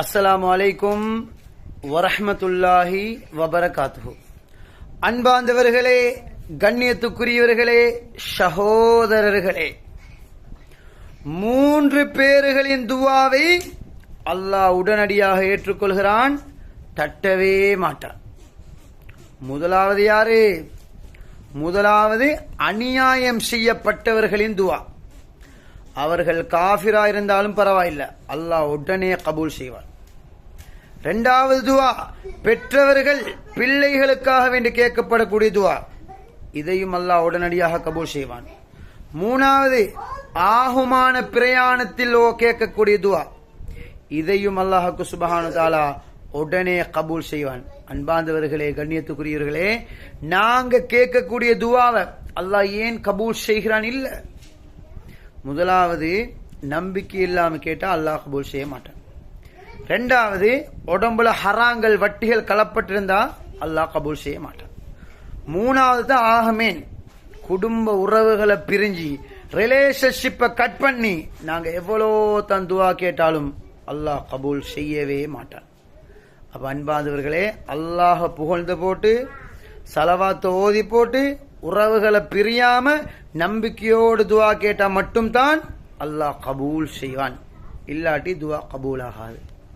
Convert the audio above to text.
அஸ்ஸலாமு அலைக்கும் வரஹ்மத்துல்லாஹி வபரகாத்துஹு. அன்பார்ந்தவர்களே, கண்ணியத்துக்குரியவர்களே, சகோதரர்களே, 3 பேர்களின் துவாவை அல்லாஹ் உடனடியாக ஏற்றுக்கொள்கிறான், தட்டவே மாட்டான். முதலாவது யாரு? முதலாவது அநியாயம் செய்யப்பட்டவர்களின் துவா. அவர்கள் காஃபிரா இருந்தாலும் பரவாயில்லை, அல்லாஹ் உடனே கபூல் செய்வார். 2வது துவா, பெற்றவர்கள் பிள்ளைகளுக்காக வேண்டி கேட்கப்படக்கூடிய துவா, இதையும் அல்லாஹ் உடனடியாக கபூல் செய்வான். 3வது ஆகுமான பிரயாணத்தில் கேட்கக்கூடிய துவா, இதையும் அல்லாஹ்வுக்கு சுப்ஹானஹு வ தஆலா உடனே கபூல் செய்வான். அன்பார்ந்தவர்களே, கண்ணியத்துக்குரியவர்களே, நாங்க கேட்கக்கூடிய துவாவை அல்லாஹ் ஏன் கபூல் செய்கிறான்? இல்ல, முதலாவது நம்பிக்கை இல்லாம கேட்டா அல்லாஹ் கபூல் செய்ய மாட்டான். 2வது உடம்புல ஹராங்கள் வட்டிகள் கலப்பட்டிருந்தா அல்லாஹ் கபூல் செய்ய மாட்டான். 3வது தான் ஆகமேன், குடும்ப உறவுகளை பிரிஞ்சு ரிலேஷன்ஷிப்பை கட் பண்ணி நாங்க எவ்வளோ தான் துவா கேட்டாலும் அல்லாஹ் கபூல் செய்யவே மாட்டான். அப்ப அன்பாதவர்களே, அல்லாஹ் புகழ்ந்து போட்டு சலவாத்தை ஓதி போட்டு உறவுகளை பிரியாம நம்பிக்கையோடு துவா கேட்டா மட்டும்தான் அல்லாஹ் கபூல் செய்வான், இல்லாட்டி துவா கபூல் ஆகாது.